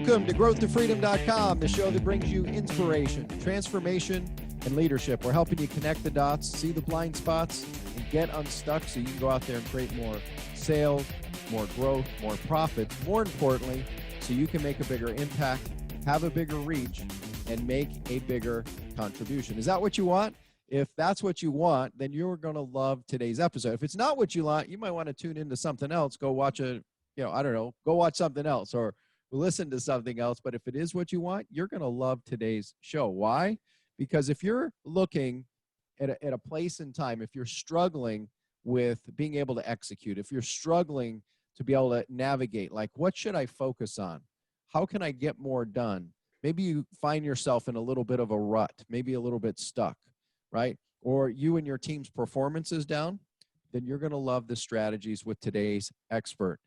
Welcome to growthtofreedom.com, the show that brings you inspiration, transformation, and leadership. We're helping you connect the dots, see the blind spots, and get unstuck so you can go out there and create more sales, more growth, more profits. More importantly, so you can make a bigger impact, have a bigger reach, and make a bigger contribution. Is that what you want? If that's what you want, then you're going to love today's episode. If it's not what you want, you might want to tune into something else. Go watch go watch something else or listen to something else. But if it is what you want, you're going to love today's show. Why? Because if you're looking at a place in time, if you're struggling with being able to execute, if you're struggling to be able to navigate, like, what should I focus on? How can I get more done? Maybe you find yourself in a little bit of a rut, maybe a little bit stuck, right? Or you and your team's performance is down, then you're going to love the strategies with today's expert.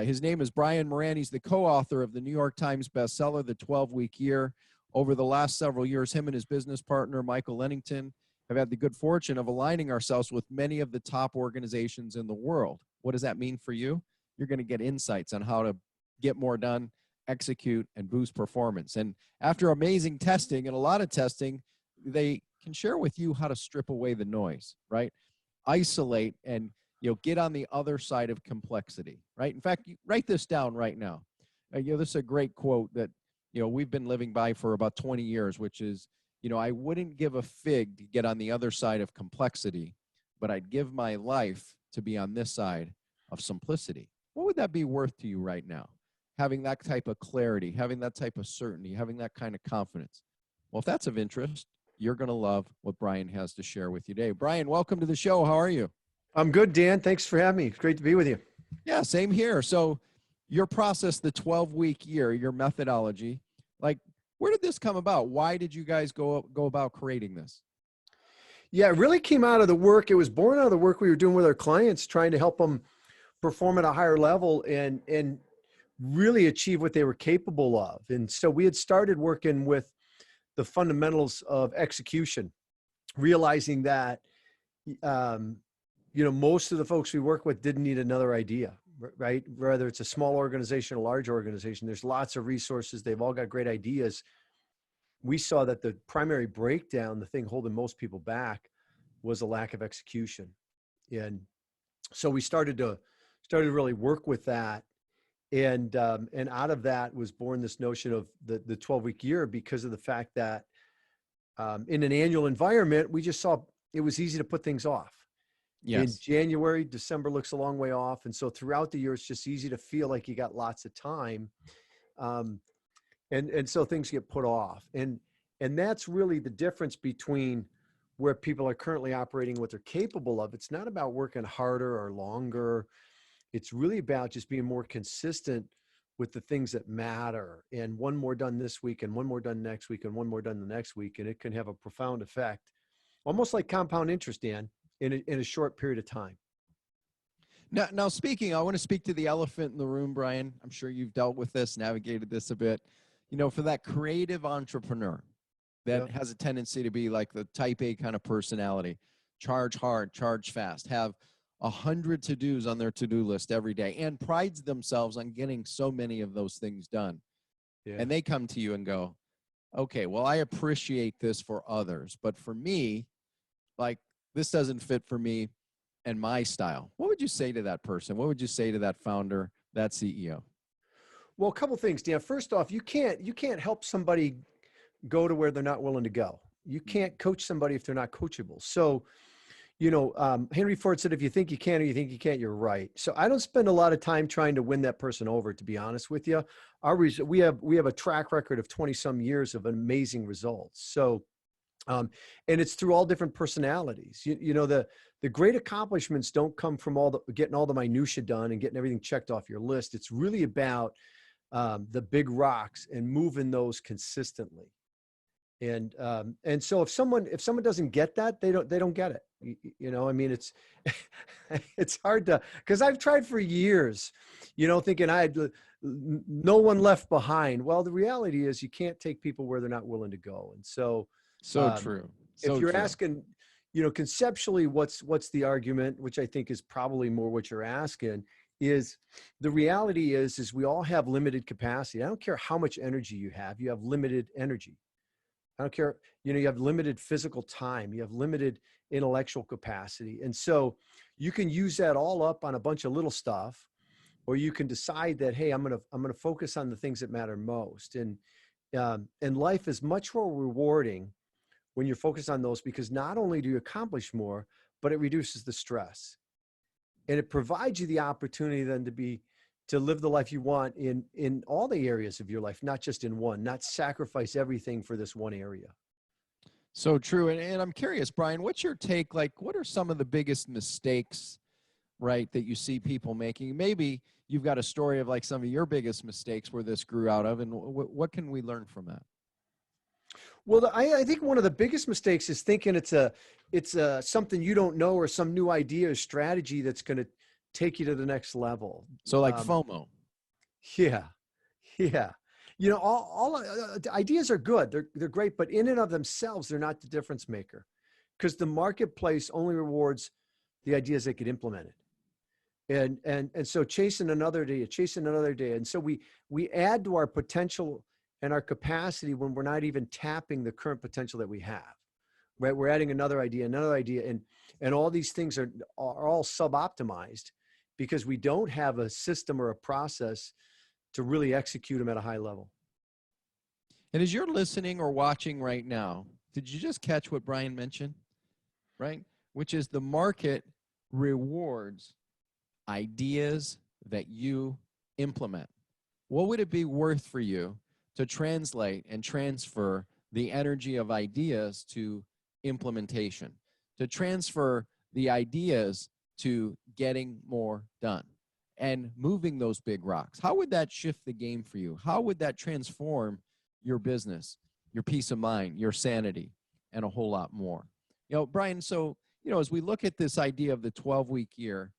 His name is Brian Moran. He's the co-author of the New York Times bestseller, The 12-Week Year. Over the last several years, him and his business partner, Michael Lennington, have had the good fortune of aligning ourselves with many of the top organizations in the world. What does that mean for you? You're going to get insights on how to get more done, execute, and boost performance. And after amazing testing and a lot of testing, they can share with you how to strip away the noise, right? Isolate and get on the other side of complexity, right? In fact, write this down right now. This is a great quote that we've been living by for about 20 years, which is, I wouldn't give a fig to get on the other side of complexity, but I'd give my life to be on this side of simplicity. What would that be worth to you right now? Having that type of clarity, having that type of certainty, having that kind of confidence. Well, if that's of interest, you're going to love what Brian has to share with you today. Brian, welcome to the show. How are you? I'm good, Dan. Thanks for having me. It's great to be with you. Yeah, same here. So your process, the 12-week year, your methodology, like, where did this come about? Why did you guys go about creating this? Yeah, it really came out of the work. It was born out of the work we were doing with our clients, trying to help them perform at a higher level and really achieve what they were capable of. And so we had started working with the fundamentals of execution, realizing that, most of the folks we work with didn't need another idea, right? Whether it's a small organization, a large organization, there's lots of resources. They've all got great ideas. We saw that the primary breakdown, the thing holding most people back, was a lack of execution. And so we started to really work with that. And out of that was born this notion of the 12-week year, because of the fact that in an annual environment, we just saw it was easy to put things off. Yes. In January, December looks a long way off. And so throughout the year, it's just easy to feel like you got lots of time. And so things get put off. And that's really the difference between where people are currently operating, what they're capable of. It's not about working harder or longer. It's really about just being more consistent with the things that matter. And one more done this week, and one more done next week, and one more done the next week. And it can have a profound effect, almost like compound interest, Dan, in a short period of time. Now speaking, I want to speak to the elephant in the room, Brian. I'm sure you've dealt with this, navigated this a bit. For that creative entrepreneur that has a tendency to be like the type A kind of personality, charge hard, charge fast, have 100 to-dos on their to-do list every day, and prides themselves on getting so many of those things done. Yeah. And they come to you and go, okay, well, I appreciate this for others, but for me, like, this doesn't fit for me and my style. What would you say to that person? What would you say to that founder, that CEO? Well, a couple of things, Dan. First off, you can't help somebody go to where they're not willing to go. You can't coach somebody if they're not coachable. So, Henry Ford said, if you think you can or you think you can't, you're right. So I don't spend a lot of time trying to win that person over, to be honest with you. We have a track record of 20 some years of amazing results. So, and it's through all different personalities. The great accomplishments don't come from getting all the minutia done and getting everything checked off your list. It's really about the big rocks and moving those consistently. And so if someone doesn't get that, they don't get it. It's it's hard to, because I've tried for years, thinking I had no one left behind. Well, the reality is you can't take people where they're not willing to go. And so true. If you're asking, conceptually, what's the argument, which I think is probably more what you're asking, is the reality is we all have limited capacity. I don't care how much energy you have limited energy. I don't care, you have limited physical time, you have limited intellectual capacity. And so you can use that all up on a bunch of little stuff, or you can decide that, hey, I'm going to focus on the things that matter most. And life is much more rewarding when you're focused on those, because not only do you accomplish more, but it reduces the stress. And it provides you the opportunity then to live the life you want in all the areas of your life, not just in one, not sacrifice everything for this one area. So true. And I'm curious, Brian, what's your take? Like, what are some of the biggest mistakes, right, that you see people making? Maybe you've got a story of like some of your biggest mistakes where this grew out of, and what can we learn from that? Well, I think one of the biggest mistakes is thinking it's something you don't know, or some new idea or strategy that's going to take you to the next level. So like FOMO. Yeah. All ideas are good. They're great, but in and of themselves, they're not the difference maker, because the marketplace only rewards the ideas that get implemented. And so chasing another day. And so we add to our potential and our capacity when we're not even tapping the current potential that we have, right? We're adding another idea, and all these things are all sub-optimized because we don't have a system or a process to really execute them at a high level. And as you're listening or watching right now, did you just catch what Brian mentioned, right? Which is the market rewards ideas that you implement. What would it be worth for you to translate and transfer the energy of ideas to implementation, to transfer the ideas to getting more done and moving those big rocks? How would that shift the game for you? How would that transform your business, your peace of mind, your sanity, and a whole lot more? Brian, so, as we look at this idea of the 12-week year,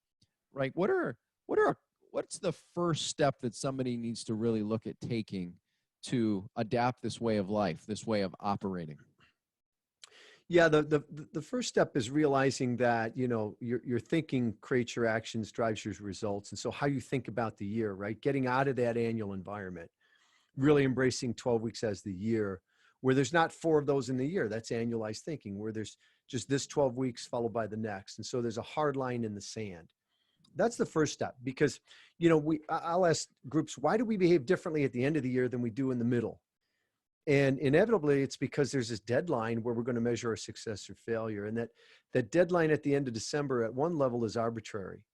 right, what's the first step that somebody needs to really look at taking to adapt this way of life, this way of operating? Yeah, the first step is realizing that, your thinking creates your actions, drives your results. And so how you think about the year, right? Getting out of that annual environment, really embracing 12 weeks as the year, where there's not 4 of those in the year. That's annualized thinking, where there's just this 12 weeks followed by the next. And so there's a hard line in the sand. That's the first step, because, I'll ask groups, why do we behave differently at the end of the year than we do in the middle? And inevitably, it's because there's this deadline where we're going to measure our success or failure. And that deadline at the end of December at one level is arbitrary,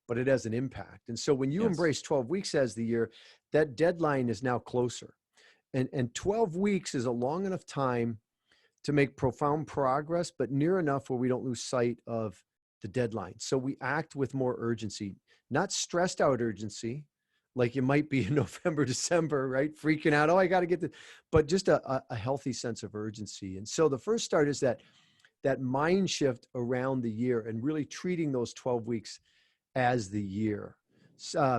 but it has an impact. And so when you embrace 12 weeks as the year, that deadline is now closer. And 12 weeks is a long enough time to make profound progress, but near enough where we don't lose sight of the deadline. So we act with more urgency, not stressed out urgency, like you might be in November, December, right? Freaking out. Oh, I got to get this, but just a healthy sense of urgency. And so the first start is that mind shift around the year and really treating those 12 weeks as the year.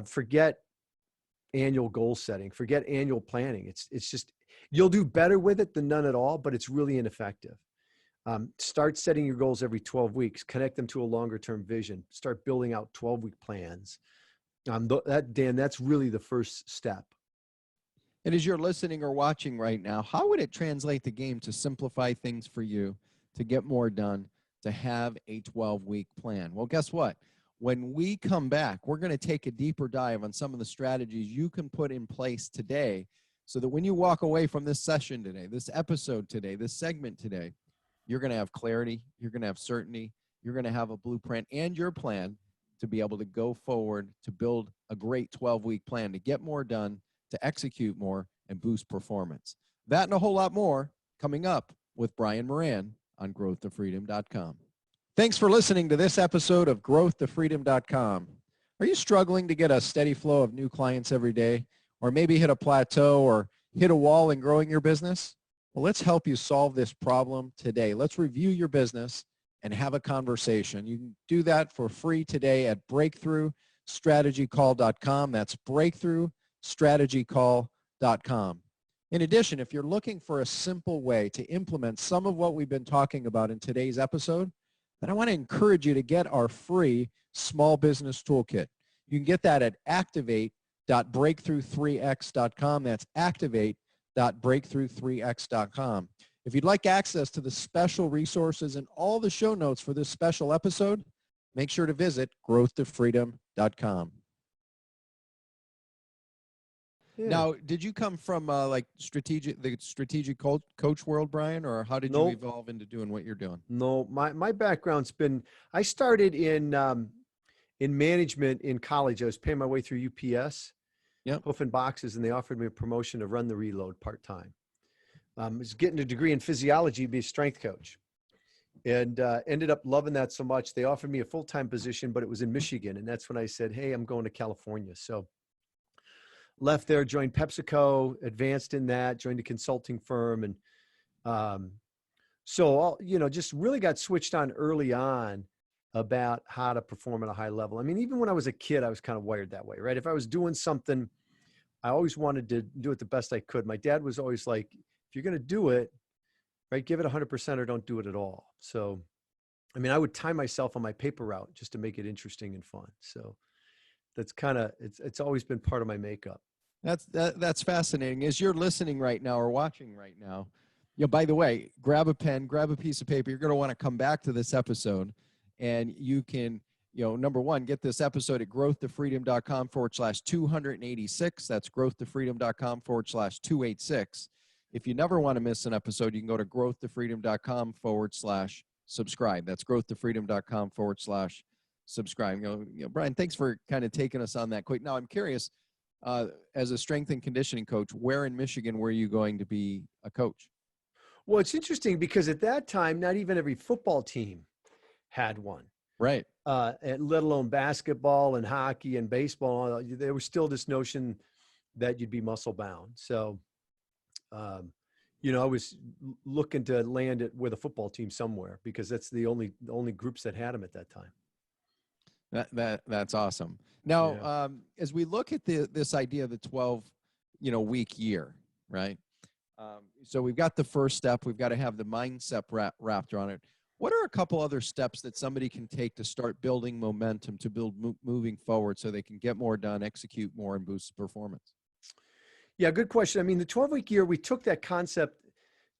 Forget annual goal setting, forget annual planning. It's just, you'll do better with it than none at all, but it's really ineffective. Start setting your goals every 12 weeks, connect them to a longer term vision, start building out 12-week plans. Dan, that's really the first step. And as you're listening or watching right now, how would it translate the game to simplify things for you, to get more done, to have a 12-week plan? Well, guess what? When we come back, we're going to take a deeper dive on some of the strategies you can put in place today so that when you walk away from this session today, this episode today, this segment today, you're going to have clarity, you're going to have certainty, you're going to have a blueprint and your plan to be able to go forward, to build a great 12-week plan, to get more done, to execute more, and boost performance. That and a whole lot more coming up with Brian Moran on growthtofreedom.com. Thanks for listening to this episode of growthtofreedom.com. Are you struggling to get a steady flow of new clients every day, or maybe hit a plateau or hit a wall in growing your business? Well, let's help you solve this problem today. Let's review your business and have a conversation. You can do that for free today at breakthroughstrategycall.com. That's breakthroughstrategycall.com. In addition, if you're looking for a simple way to implement some of what we've been talking about in today's episode, then I want to encourage you to get our free small business toolkit. You can get that at activate.breakthrough3x.com. That's activate.breakthrough3x.com. If you'd like access to the special resources and all the show notes for this special episode, make sure to visit growthtofreedom.com. Yeah. Now, did you come from the strategic coach world, Brian, or how did you Nope. evolve into doing what you're doing? No, my background's been, I started in management in college. I was paying my way through UPS, Yep. hoofing boxes, and they offered me a promotion to run the reload part-time. I was getting a degree in physiology to be a strength coach, and ended up loving that so much. They offered me a full-time position, but it was in Michigan. And that's when I said, hey, I'm going to California. So left there, joined PepsiCo, advanced in that, joined a consulting firm. And so, just really got switched on early on about how to perform at a high level. I mean, even when I was a kid, I was kind of wired that way, right? If I was doing something, I always wanted to do it the best I could. My dad was always like, if you're going to do it, right, give it 100% or don't do it at all. So, I mean, I would time myself on my paper route just to make it interesting and fun. So that's kind of, it's always been part of my makeup. That's fascinating. As you're listening right now or watching right now, by the way, grab a pen, grab a piece of paper. You're going to want to come back to this episode, and you can, number one, get this episode at growthtofreedom.com/286. That's growthtofreedom.com/286. If you never want to miss an episode, you can go to growthtofreedom.com/subscribe. That's growthtofreedom.com/subscribe. Brian, thanks for kind of taking us on that quick. Now, I'm curious, as a strength and conditioning coach, where in Michigan were you going to be a coach? Well, it's interesting because at that time, not even every football team had one. Right. And let alone basketball and hockey and baseball. There was still this notion that you'd be muscle bound. So, I was looking to land it with a football team somewhere because that's the only groups that had them at that time. That's awesome. Now, as we look at this idea of the 12, week year, right? So we've got the first step. We've got to have the mindset wrapped around it. What are a couple other steps that somebody can take to start building momentum, to build moving forward so they can get more done, execute more, and boost performance? Yeah, good question. I mean, the 12-week year, we took that concept,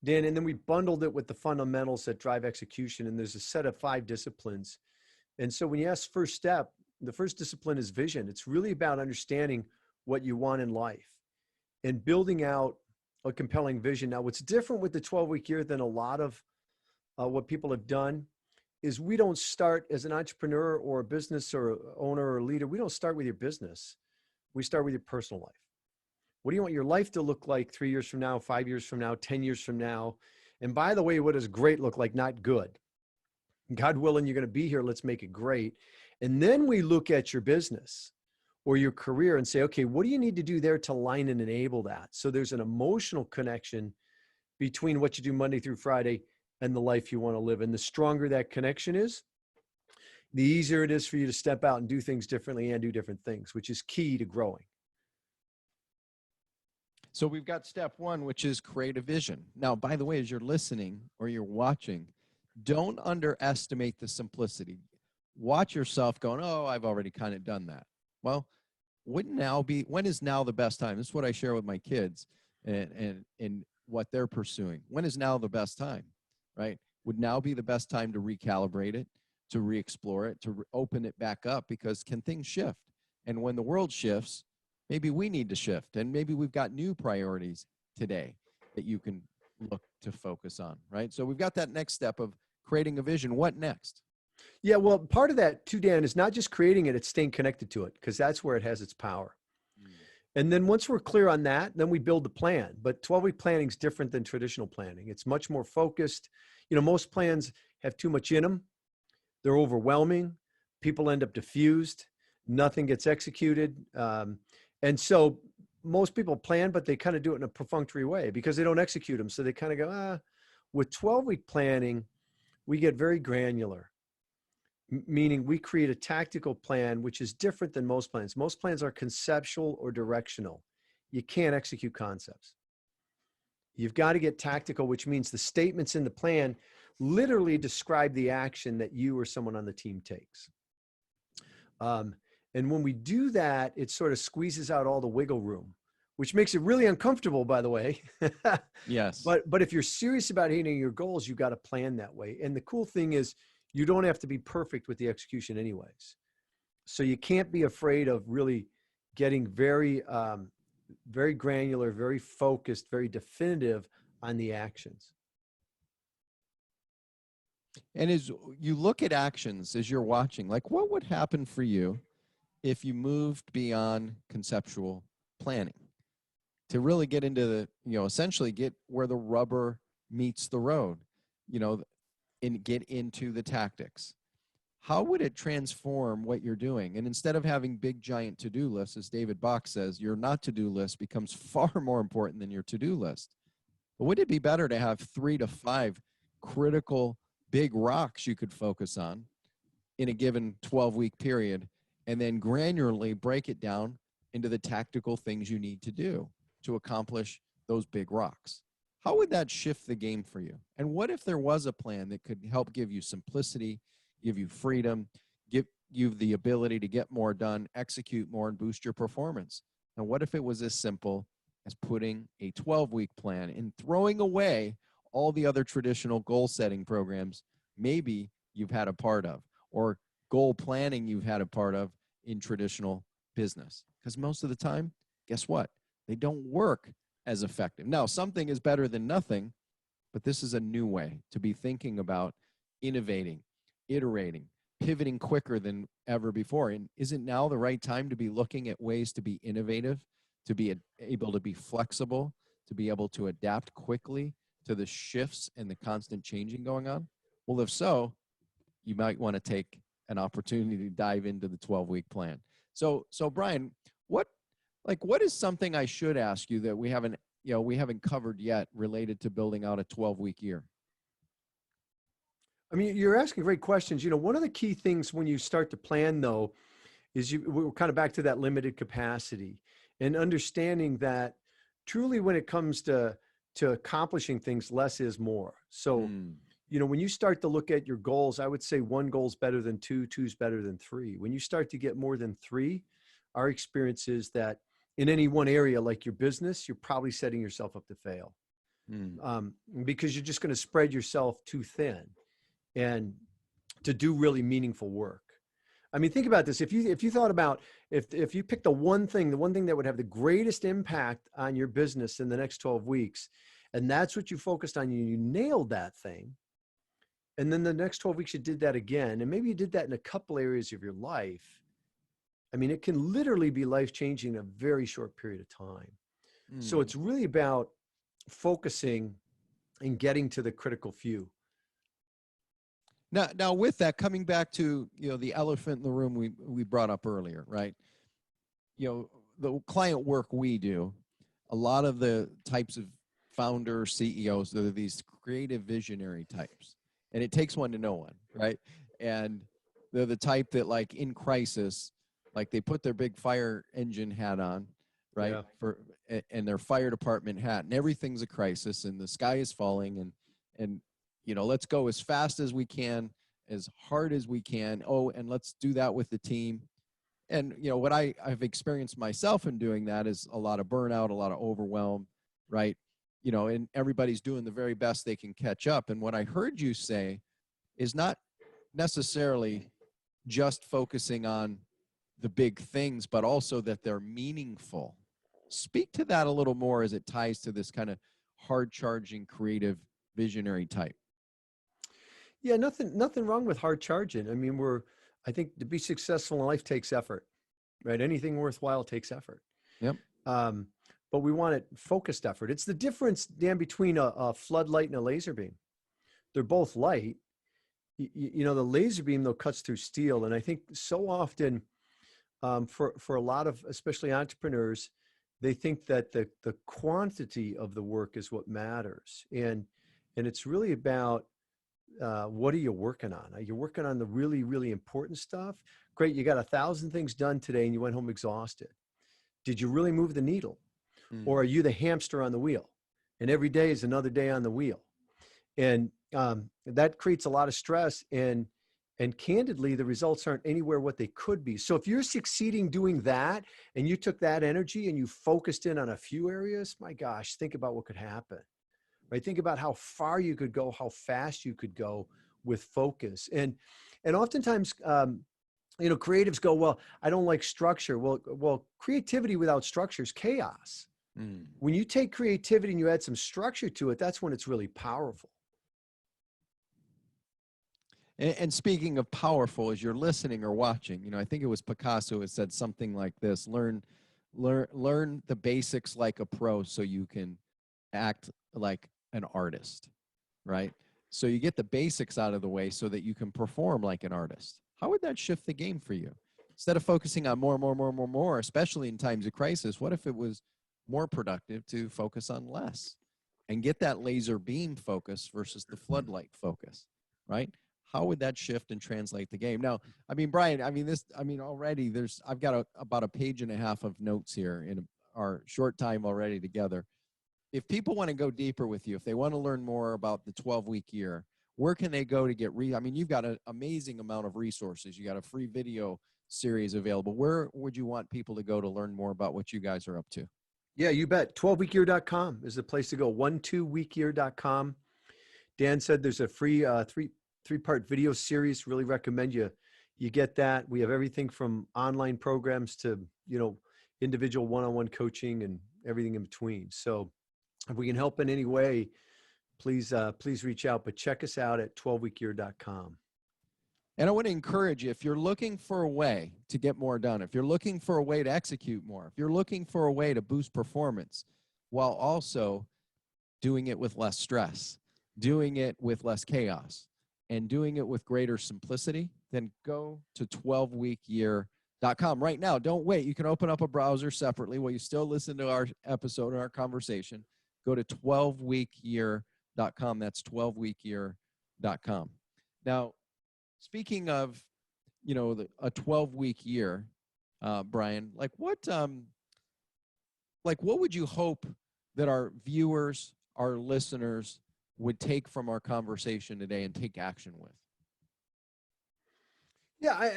Dan, and then we bundled it with the fundamentals that drive execution. And there's a set of 5 disciplines. And so when you ask first step, the first discipline is vision. It's really about understanding what you want in life and building out a compelling vision. Now, what's different with the 12-week year than a lot of what people have done is we don't start as an entrepreneur or a business or owner or leader. We don't start with your business. We start with your personal life. What do you want your life to look like 3 years from now, 5 years from now, 10 years from now? And by the way, what does great look like? Not good. God willing, you're going to be here. Let's make it great. And then we look at your business or your career and say, okay, what do you need to do there to line and enable that? So there's an emotional connection between what you do Monday through Friday and the life you want to live. And the stronger that connection is, the easier it is for you to step out and do things differently and do different things, which is key to growing. So we've got step one, which is create a vision. Now, by the way, as you're listening or you're watching, don't underestimate the simplicity. Watch yourself going, oh, I've already kind of done that. Well, when is now the best time? This is what I share with my kids and what they're pursuing. When is now the best time, right? Would now be the best time to recalibrate it, to re-explore it, to open it back up, because can things shift? And when the world shifts, maybe we need to shift, and maybe we've got new priorities today that you can look to focus on, right? So we've got that next step of creating a vision. What next? Yeah, well, part of that too, Dan, is not just creating it, it's staying connected to it, because that's where it has its power. And then once we're clear on that, then we build the plan. But 12-week planning is different than traditional planning. It's much more focused. Most plans have too much in them. They're overwhelming. People end up diffused. Nothing gets executed. And so most people plan, but they kind of do it in a perfunctory way because they don't execute them. So they kind of go, With 12-week planning, we get very granular, meaning we create a tactical plan, which is different than most plans. Most plans are conceptual or directional. You can't execute concepts. You've got to get tactical, which means the statements in the plan literally describe the action that you or someone on the team takes. And when we do that, it sort of squeezes out all the wiggle room, which makes it really uncomfortable, by the way. Yes. But if you're serious about hitting your goals, you got to plan that way. And the cool thing is you don't have to be perfect with the execution anyways. So you can't be afraid of really getting very, very granular, very focused, very definitive on the actions. And as you look at actions as you're watching, like what would happen for you if you moved beyond conceptual planning to really get into the, essentially get where the rubber meets the road, and get into the tactics? How would it transform what you're doing? And instead of having big, giant to-do lists, as David Bach says, your not to-do list becomes far more important than your to-do list. But would it be better to have 3 to 5 critical big rocks you could focus on in a given 12-week period, and then granularly break it down into the tactical things you need to do to accomplish those big rocks? How would that shift the game for you? And what if there was a plan that could help give you simplicity, give you freedom, give you the ability to get more done, execute more, and boost your performance? And what if it was as simple as putting a 12-week plan and throwing away all the other traditional goal setting programs maybe you've had a part of, or goal planning you've had a part of in traditional business? Because most of the time, guess what? They don't work as effective. Now, something is better than nothing, but this is a new way to be thinking about innovating, iterating, pivoting quicker than ever before. And isn't now the right time to be looking at ways to be innovative, to be able to be flexible, to be able to adapt quickly to the shifts and the constant changing going on? Well, if so, you might want to take an opportunity to dive into the 12-week plan. So Brian, what is something I should ask you that we haven't covered yet related to building out a 12-week year? I mean, you're asking great questions. One of the key things when you start to plan, though, is we're kind of back to that limited capacity and understanding that truly when it comes to accomplishing things, less is more. So, when you start to look at your goals, I would say 1 goal is better than 2, 2 is better than 3. When you start to get more than 3, our experience is that in any one area, like your business, you're probably setting yourself up to fail, because you're just going to spread yourself too thin and to do really meaningful work. I mean, think about this. If you thought about, if you picked the one thing that would have the greatest impact on your business in the next 12 weeks, and that's what you focused on, you nailed that thing. And then the next 12 weeks, you did that again. And maybe you did that in a couple areas of your life. I mean, it can literally be life-changing in a very short period of time. So it's really about focusing and getting to the critical few. Now with that, coming back to, the elephant in the room we brought up earlier, right? The client work we do, a lot of the types of founder CEOs, they're these creative visionary types. And it takes one to know one, right? And they're the type that, like, in crisis, like, they put their big fire engine hat on, right? Yeah. And their fire department hat, and everything's a crisis, and the sky is falling, and let's go as fast as we can, as hard as we can. Oh, and let's do that with the team. And what I've experienced myself in doing that is a lot of burnout, a lot of overwhelm, right? And everybody's doing the very best they can catch up. And what I heard you say is not necessarily just focusing on the big things, but also that they're meaningful. Speak to that a little more as it ties to this kind of hard-charging, creative, visionary type. Yeah, nothing wrong with hard charging. I mean, I think to be successful in life takes effort, right? Anything worthwhile takes effort. Yep. But we want it focused effort. It's the difference, Dan, between a floodlight and a laser beam. They're both light. The laser beam, though, cuts through steel. And I think so often for a lot of, especially entrepreneurs, they think that the quantity of the work is what matters. And it's really about what are you working on? Are you working on the really, really important stuff? Great, you got 1,000 things done today and you went home exhausted. Did you really move the needle? Or are you the hamster on the wheel? And every day is another day on the wheel. And that creates a lot of stress. And And candidly, the results aren't anywhere what they could be. So if you're succeeding doing that and you took that energy and you focused in on a few areas, my gosh, think about what could happen, right? Think about how far you could go, how fast you could go with focus. And oftentimes, creatives go, well, I don't like structure. Well, creativity without structure is chaos. When you take creativity and you add some structure to it, that's when it's really powerful. And speaking of powerful, as you're listening or watching, I think it was Picasso who said something like this: learn the basics like a pro so you can act like an artist, right? So you get the basics out of the way so that you can perform like an artist. How would that shift the game for you? Instead of focusing on more, especially in times of crisis, what if it was more productive to focus on less and get that laser beam focus versus the floodlight focus, right? How would that shift and translate the game? Now, Brian, already I've got about a page and a half of notes here in our short time already together. If people want to go deeper with you, if they want to learn more about the 12-week year, where can they go to get you've got an amazing amount of resources. You got a free video series available. Where would you want people to go to learn more about what you guys are up to? Yeah, you bet. 12weekyear.com is the place to go. 12weekyear.com. Dan said there's a free three-part video series. Really recommend you get that. We have everything from online programs to, individual one-on-one coaching and everything in between. So if we can help in any way, please reach out, but check us out at 12weekyear.com. And I want to encourage you, if you're looking for a way to get more done, if you're looking for a way to execute more, if you're looking for a way to boost performance while also doing it with less stress, doing it with less chaos, and doing it with greater simplicity, then go to 12weekyear.com right now. Don't wait. You can open up a browser separately while you still listen to our episode and our conversation. Go to 12weekyear.com. That's 12weekyear.com. Now, speaking of, a 12-week year, Brian, what would you hope that our viewers, our listeners would take from our conversation today and take action with? Yeah,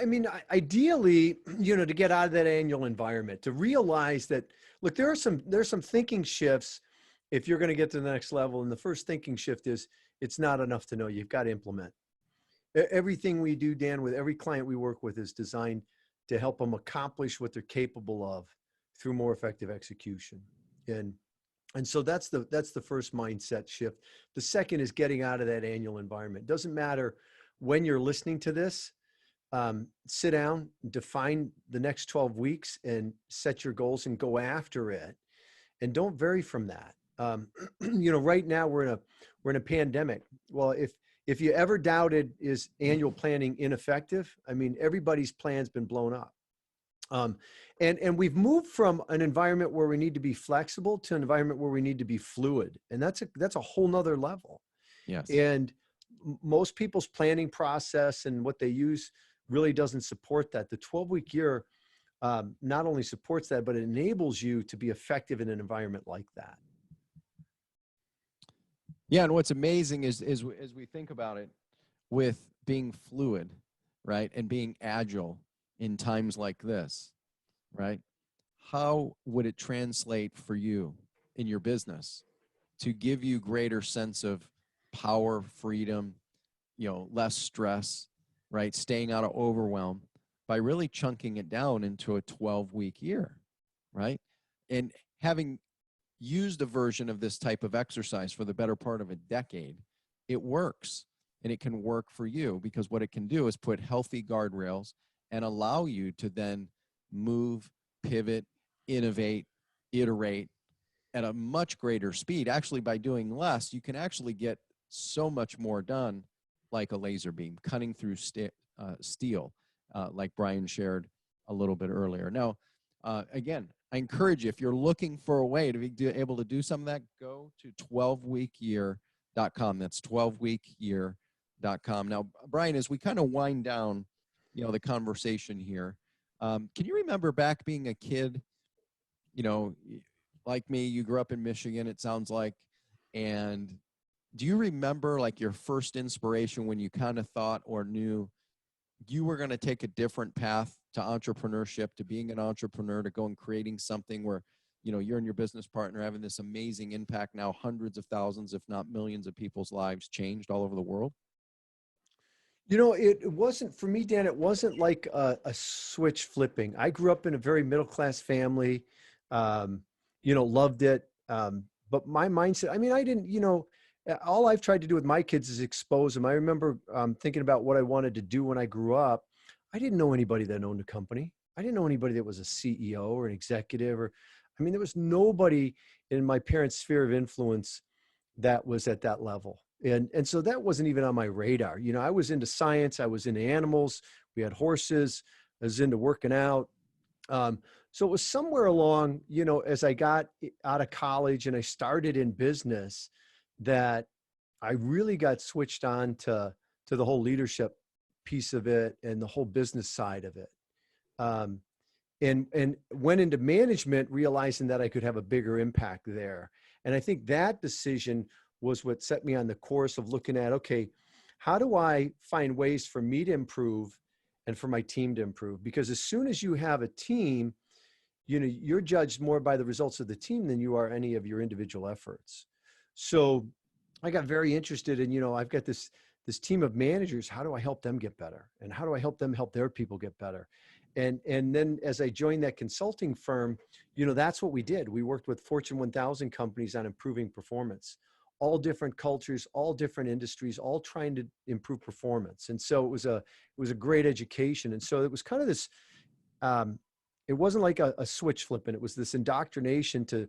ideally, to get out of that annual environment, to realize that, look, there's some thinking shifts if you're going to get to the next level. And the first thinking shift is it's not enough to know. You've got to implement. Everything we do, Dan, with every client we work with is designed to help them accomplish what they're capable of through more effective execution. And so that's the first mindset shift. The second is getting out of that annual environment. Doesn't matter when you're listening to this. Sit down, define the next 12 weeks and set your goals and go after it. And don't vary from that. Right now we're in a pandemic. Well, if you ever doubted, is annual planning ineffective? Everybody's plan's been blown up. And we've moved from an environment where we need to be flexible to an environment where we need to be fluid. And that's a whole nother level. Yes. And most people's planning process and what they use really doesn't support that. The 12-week year not only supports that, but it enables you to be effective in an environment like that. Yeah, and what's amazing is as we think about it, with being fluid, right, and being agile in times like this, right, how would it translate for you in your business to give you greater sense of power, freedom, less stress, right, staying out of overwhelm by really chunking it down into a 12-week year, right? And having used a version of this type of exercise for the better part of a decade, it works. And it can work for you because what it can do is put healthy guardrails and allow you to then move, pivot, innovate, iterate at a much greater speed. Actually, by doing less, you can actually get so much more done, like a laser beam, cutting through steel, like Brian shared a little bit earlier. Now, again, I encourage you, if you're looking for a way to be able to do some of that, go to 12weekyear.com. That's 12weekyear.com. Now, Brian, as we kind of wind down, the conversation here, can you remember back being a kid, like me, you grew up in Michigan, it sounds like, and do you remember like your first inspiration when you kind of thought or knew you were going to take a different path to entrepreneurship, to being an entrepreneur, to go and creating something where, you know, you're and your business partner having this amazing impact now, hundreds of thousands, if not millions of people's lives changed all over the world? You know, it wasn't for me, Dan. It wasn't like a switch flipping. I grew up in a very middle class family. Um, you know, loved it. But my mindset, I mean, I didn't, you know, all I've tried to do with my kids is expose them. I remember thinking about what I wanted to do when I grew up. I didn't know anybody that owned a company. I didn't know anybody that was a CEO or an executive, or, I mean, there was nobody in my parents' sphere of influence that was at that level. And so that wasn't even on my radar. You know, I was into science, I was into animals, we had horses, I was into working out. So it was somewhere along, you know, as I got out of college and I started in business, that I really got switched on to the whole leadership piece of it and the whole business side of it. Um, and went into management realizing that I could have a bigger impact there. And I think that decision was what set me on the course of looking at, okay, how do I find ways for me to improve and for my team to improve? Because as soon as you have a team, you know, you're judged more by the results of the team than you are any of your individual efforts. So I got very interested in, you know, I've got this team of managers. How do I help them get better? And how do I help them help their people get better? And then as I joined that consulting firm, you know, that's what we did. We worked with Fortune 1000 companies on improving performance, all different cultures, all different industries, all trying to improve performance. And so it was a great education. And so it was kind of this, it wasn't like a switch flipping. It was this indoctrination to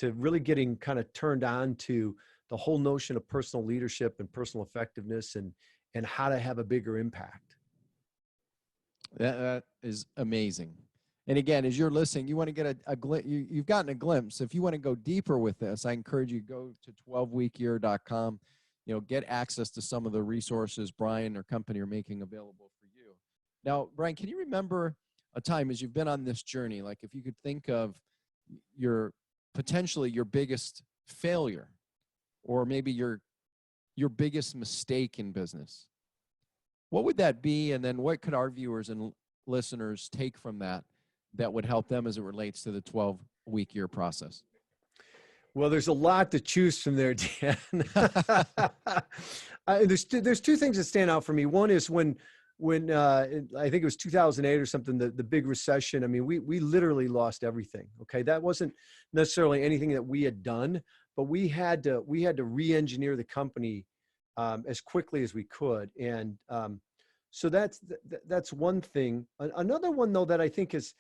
really getting kind of turned on to the whole notion of personal leadership and personal effectiveness and how to have a bigger impact. That is amazing. And again, as you're listening, you want to get you've gotten a glimpse. If you want to go deeper with this, I encourage you to go to 12weekyear.com, you know, get access to some of the resources Brian or company are making available for you. Now, Brian, can you remember a time as you've been on this journey, like if you could think of potentially your biggest failure or maybe your biggest mistake in business? What would that be? And then what could our viewers and listeners take from that would help them as it relates to the 12-week year process? Well, there's a lot to choose from there, Dan. There's two things that stand out for me. One is when I think it was 2008 or something, the big recession. I mean, we literally lost everything. Okay, that wasn't necessarily anything that we had done, but we had to re-engineer the company as quickly as we could. And so that's one thing. Another one, though, that I think is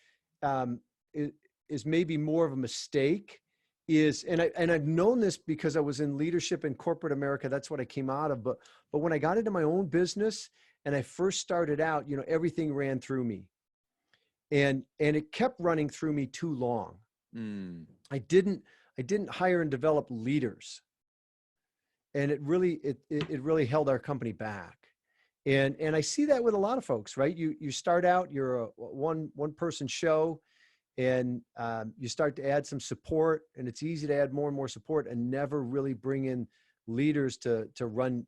maybe more of a mistake is, and I've known this because I was in leadership in corporate America. That's what I came out of. But when I got into my own business and I first started out, you know, everything ran through me, and it kept running through me too long. I didn't hire and develop leaders. And it really held our company back. And I see that with a lot of folks, right? You start out, you're a one person show, and you start to add some support, and it's easy to add more and more support and never really bring in leaders to run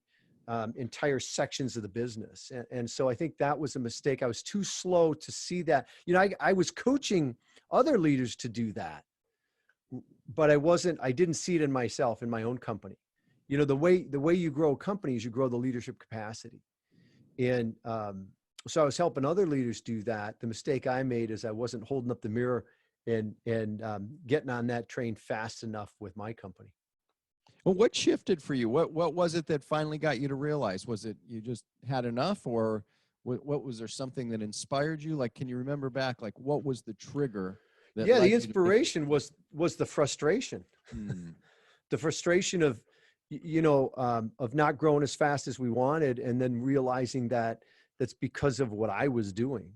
entire sections of the business. And so I think that was a mistake. I was too slow to see that. You know, I was coaching other leaders to do that, but I didn't see it in myself, in my own company. You know, the way you grow companies, you grow the leadership capacity. And so I was helping other leaders do that. The mistake I made is I wasn't holding up the mirror and getting on that train fast enough with my company. Well, what shifted for you? What was it that finally got you to realize? Was it you just had enough, or what was there something that inspired you? Like, can you remember back? Like, what was the trigger? Yeah, the inspiration was the frustration. The frustration of, you know, of not growing as fast as we wanted, and then realizing that that's because of what I was doing.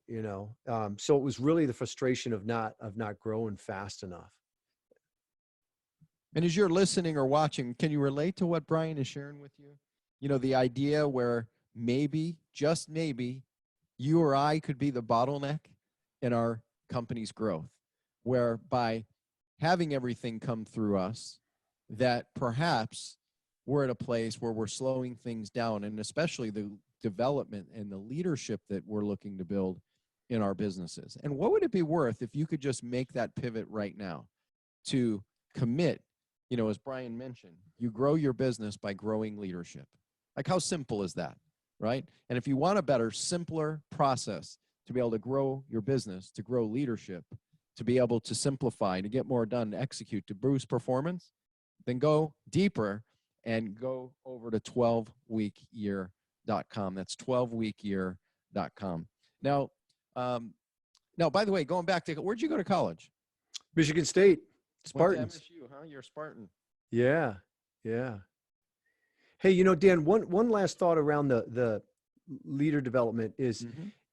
You know, so it was really the frustration of not growing fast enough. And as you're listening or watching, can you relate to what Brian is sharing with you? You know, the idea where maybe, just maybe, you or I could be the bottleneck in our company's growth, where by having everything come through us, that perhaps we're at a place where we're slowing things down, and especially the development and the leadership that we're looking to build in our businesses. And what would it be worth if you could just make that pivot right now to commit, as Brian mentioned, you grow your business by growing leadership. Like, how simple is that, right? And if you want a better, simpler process to be able to grow your business, to grow leadership, to be able to simplify, to get more done, to execute, to boost performance, then go deeper and go over to 12weekyear.com. That's 12weekyear.com. Now, by the way, going back to, where'd you go to college? Michigan State, Spartans. Went to MSU, huh? You're a Spartan. Yeah. Hey, Dan, one last thought around the leader development is,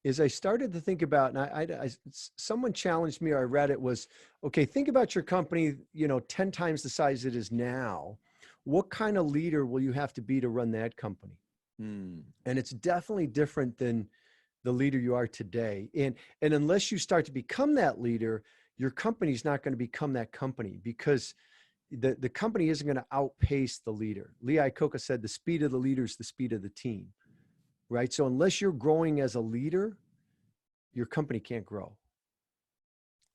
is I started to think about, and someone challenged me, or I read it, was, okay, think about your company, 10 times the size it is now. What kind of leader will you have to be to run that company? And it's definitely different than the leader you are today. And unless you start to become that leader, your company's not going to become that company, because the company isn't going to outpace the leader. Lee Iacocca said, the speed of the leader is the speed of the team, right? So unless you're growing as a leader, your company can't grow.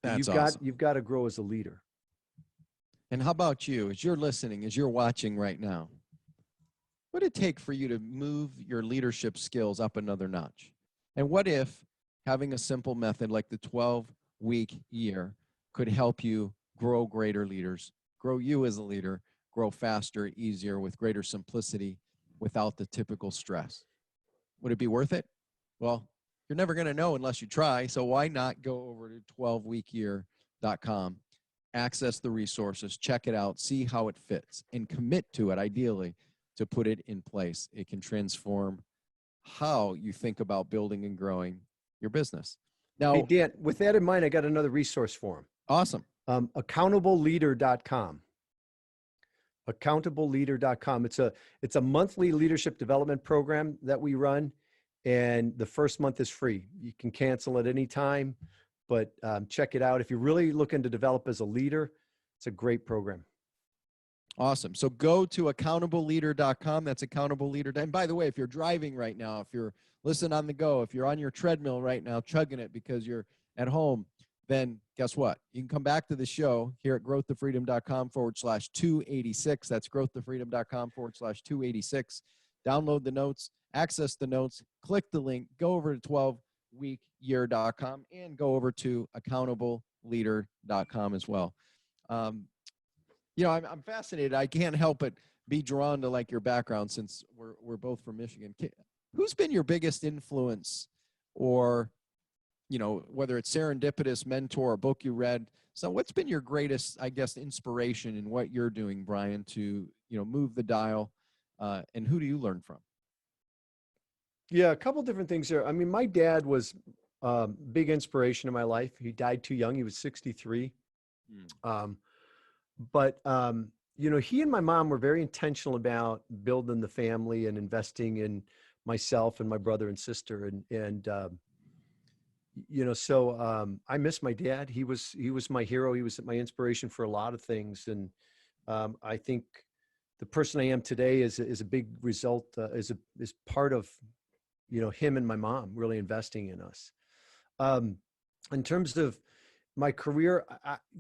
That's awesome. You've got to grow as a leader. And how about you, as you're listening, as you're watching right now, what would it take for you to move your leadership skills up another notch? And what if having a simple method like the 12-week year could help you grow greater leaders, grow you as a leader, grow faster, easier, with greater simplicity, without the typical stress? Would it be worth it? Well, you're never going to know unless you try. So why not go over to 12weekyear.com, access the resources, check it out, see how it fits, and commit to it, ideally, to put it in place. It can transform how you think about building and growing your business. Now, hey, Dan, with that in mind, I got another resource for him. Awesome. AccountableLeader.com. AccountableLeader.com. It's a monthly leadership development program that we run, and the first month is free. You can cancel at any time, but check it out. If you're really looking to develop as a leader, it's a great program. Awesome. So go to AccountableLeader.com. That's AccountableLeader. And by the way, if you're driving right now, if you're listening on the go, if you're on your treadmill right now, chugging it because you're at home, then guess what? You can come back to the show here at growthtofreedom.com/286. That's growthtofreedom.com/286. Download the notes, access the notes, click the link, go over to 12weekyear.com, and go over to AccountableLeader.com as well. I'm fascinated. I can't help but be drawn to like your background, since we're both from Michigan. Who's been your biggest influence, or, whether it's serendipitous mentor or book you read? So what's been your greatest, I guess, inspiration in what you're doing, Brian, to, move the dial, and who do you learn from? Yeah, a couple different things there. I mean, my dad was a big inspiration in my life. He died too young. He was 63. But he and my mom were very intentional about building the family and investing in myself and my brother and sister. So I miss my dad. He was my hero. He was my inspiration for a lot of things. And I think the person I am today is a big result, is part of, him and my mom really investing in us. In terms of my career,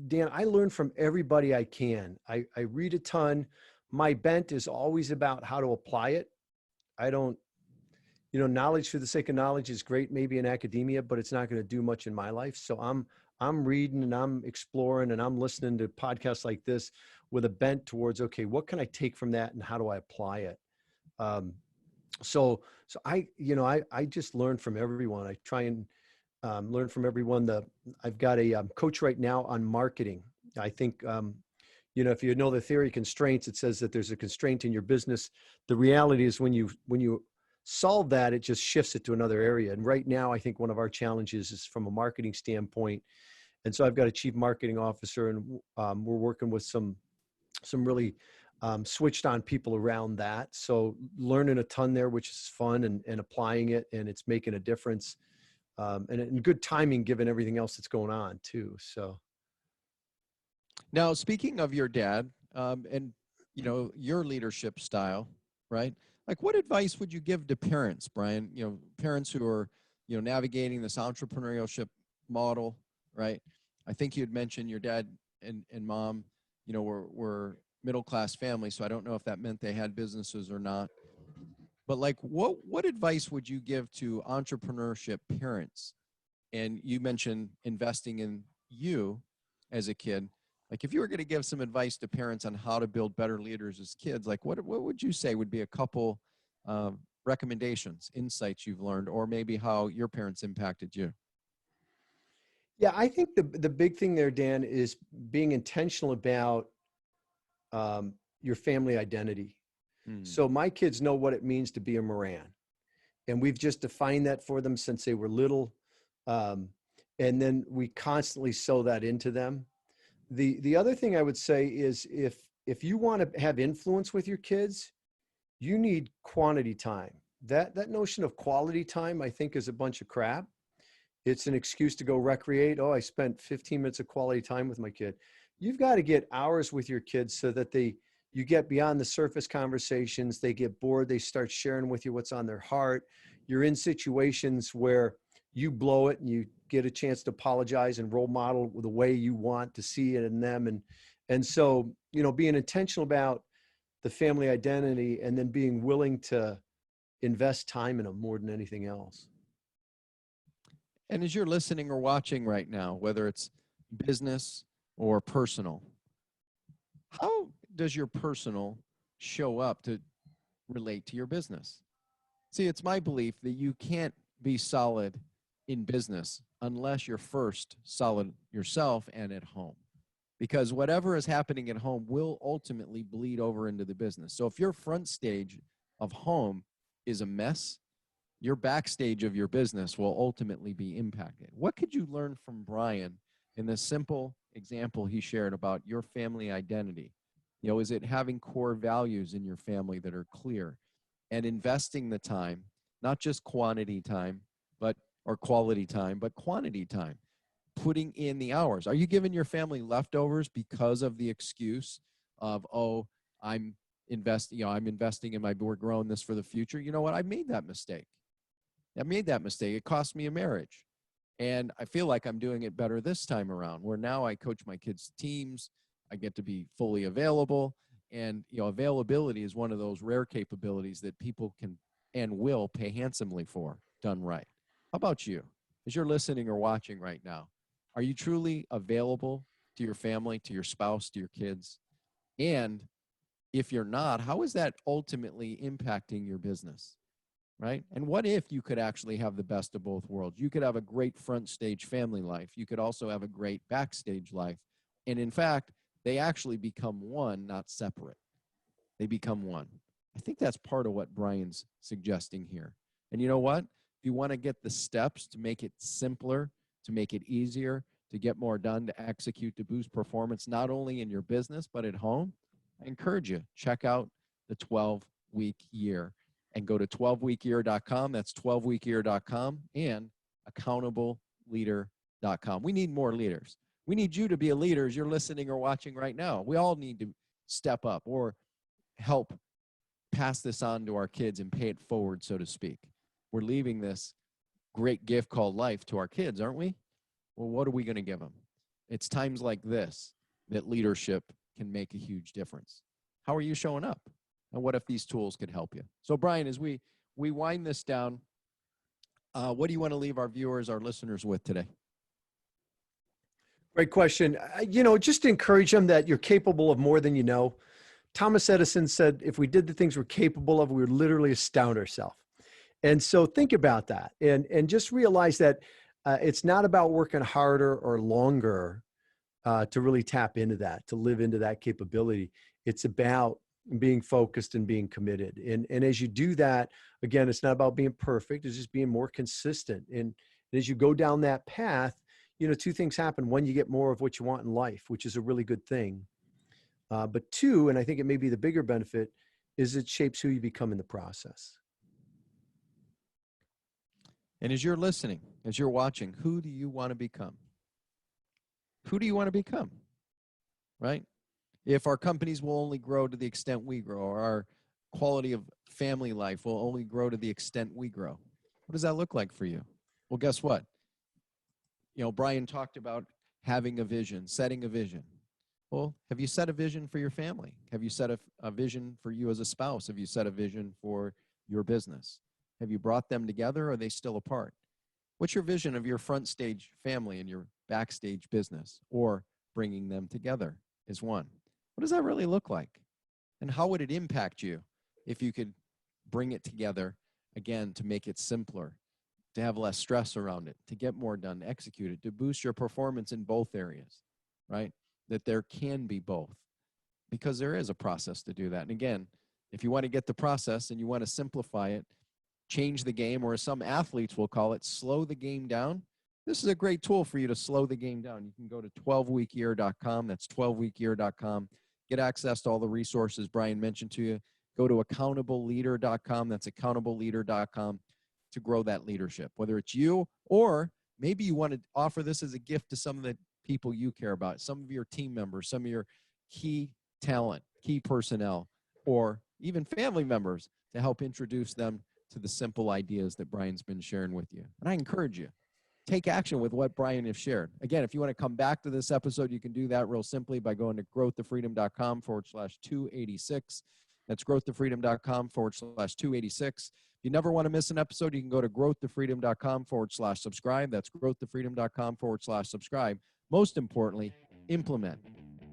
Dan, I learn from everybody I can. I read a ton. My bent is always about how to apply it. I don't, knowledge for the sake of knowledge is great, maybe in academia, but it's not going to do much in my life. So I'm reading and I'm exploring and I'm listening to podcasts like this with a bent towards, okay, what can I take from that and how do I apply it? So I just learn from everyone. I try and learn from everyone. I've got a coach right now on marketing. I think, if you know the theory of constraints, it says that there's a constraint in your business. The reality is when you solve that, it just shifts it to another area. And right now, I think one of our challenges is from a marketing standpoint. And so I've got a chief marketing officer, and we're working with some really switched on people around that. So learning a ton there, which is fun, and applying it, and it's making a difference. And good timing given everything else that's going on too. So now, speaking of your dad, and your leadership style, right? Like, what advice would you give to parents, Brian? Parents who are, navigating this entrepreneurship model, right? I think you had mentioned your dad and mom, were middle-class families. So I don't know if that meant they had businesses or not. But like, what advice would you give to entrepreneurship parents? And you mentioned investing in you as a kid. Like, if you were going to give some advice to parents on how to build better leaders as kids, like what would you say would be a couple recommendations, insights you've learned, or maybe how your parents impacted you? Yeah, I think the big thing there, Dan, is being intentional about your family identity. Hmm. So my kids know what it means to be a Moran, and we've just defined that for them since they were little, and then we constantly sow that into them. The other thing I would say is if you want to have influence with your kids, you need quantity time. That notion of quality time, I think, is a bunch of crap. It's an excuse to go recreate. Oh, I spent 15 minutes of quality time with my kid. You've got to get hours with your kids so that you get beyond the surface conversations. They get bored. They start sharing with you what's on their heart. You're in situations where you blow it and you get a chance to apologize and role model the way you want to see it in them. And so, being intentional about the family identity and then being willing to invest time in them more than anything else. And as you're listening or watching right now, whether it's business or personal, how does your personal show up to relate to your business? See, it's my belief that you can't be solid in business unless you're first solid yourself and at home. Because whatever is happening at home will ultimately bleed over into the business. So if your front stage of home is a mess, your backstage of your business will ultimately be impacted. What could you learn from Brian in the simple example he shared about your family identity? Is it having core values in your family that are clear and investing the time, not just quantity time, or quality time, but quantity time, putting in the hours? Are you giving your family leftovers because of the excuse of, oh, I'm investing in we're growing this for the future? You know what? I made that mistake. It cost me a marriage. And I feel like I'm doing it better this time around, where now I coach my kids' teams. I get to be fully available. And, availability is one of those rare capabilities that people can and will pay handsomely for, done right. How about you? As you're listening or watching right now, are you truly available to your family, to your spouse, to your kids? And if you're not, how is that ultimately impacting your business? Right? And what if you could actually have the best of both worlds? You could have a great front stage family life. You could also have a great backstage life. And in fact, they actually become one, not separate. They become one. I think that's part of what Brian's suggesting here. And you know what? If you want to get the steps to make it simpler, to make it easier, to get more done, to execute, to boost performance, not only in your business, but at home, I encourage you, check out the 12-week year. And go to 12weekyear.com. That's 12weekyear.com and accountableleader.com. We need more leaders. We need you to be a leader as you're listening or watching right now. We all need to step up or help pass this on to our kids and pay it forward, so to speak. We're leaving this great gift called life to our kids, aren't we? Well, what are we going to give them? It's times like this that leadership can make a huge difference. How are you showing up? And what if these tools could help you? So, Brian, as we wind this down, what do you want to leave our viewers, our listeners with today? Great question. Just encourage them that you're capable of more than you know. Thomas Edison said, if we did the things we're capable of, we would literally astound ourselves. And so think about that and just realize that it's not about working harder or longer to really tap into that, to live into that capability. It's about being focused and being committed. And as you do that, again, it's not about being perfect. It's just being more consistent. And as you go down that path, two things happen. One, you get more of what you want in life, which is a really good thing. But two, and I think it may be the bigger benefit, is it shapes who you become in the process. And as you're listening, as you're watching, who do you want to become? Who do you want to become? Right? If our companies will only grow to the extent we grow, or our quality of family life will only grow to the extent we grow. What does that look like for you? Well, guess what? Brian talked about having a vision, setting a vision. Well, have you set a vision for your family? Have you set a vision for you as a spouse? Have you set a vision for your business? Have you brought them together, or are they still apart? What's your vision of your front stage family and your backstage business, or bringing them together as one? What does that really look like? And how would it impact you if you could bring it together, again, to make it simpler, to have less stress around it, to get more done, execute it, to boost your performance in both areas, right? That there can be both, because there is a process to do that. And again, if you want to get the process and you want to simplify it, change the game, or as some athletes will call it, slow the game down, this is a great tool for you to slow the game down. You can go to 12weekyear.com. That's 12weekyear.com. Get access to all the resources Brian mentioned to you. Go to accountableleader.com. That's accountableleader.com to grow that leadership, whether it's you, or maybe you want to offer this as a gift to some of the people you care about, some of your team members, some of your key talent, key personnel, or even family members, to help introduce them to the simple ideas that Brian's been sharing with you. And I encourage you, take action with what Brian has shared. Again, if you want to come back to this episode, you can do that real simply by going to growthtofreedom.com/286. That's growthtofreedom.com/286. If you never want to miss an episode, you can go to growthtofreedom.com/subscribe. That's growthtofreedom.com/subscribe. Most importantly, implement,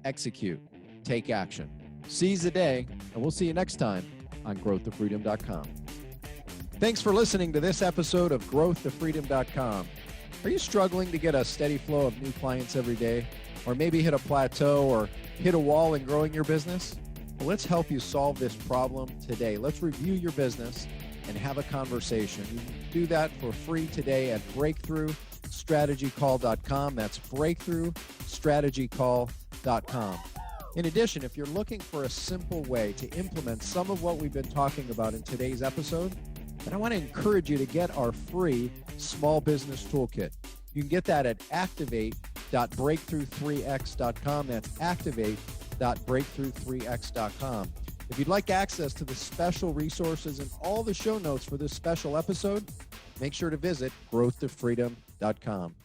execute, take action. Seize the day, and we'll see you next time on growthtofreedom.com. Thanks for listening to this episode of growthtofreedom.com. Are you struggling to get a steady flow of new clients every day, or maybe hit a plateau or hit a wall in growing your business? Well, let's help you solve this problem today. Let's review your business and have a conversation. You can do that for free today at breakthroughstrategycall.com. That's breakthroughstrategycall.com. In addition, if you're looking for a simple way to implement some of what we've been talking about in today's episode, then I want to encourage you to get our free small business toolkit. You can get that at activate.breakthrough3x.com. That's activate.breakthrough3x.com. If you'd like access to the special resources and all the show notes for this special episode, make sure to visit growthtofreedom.com.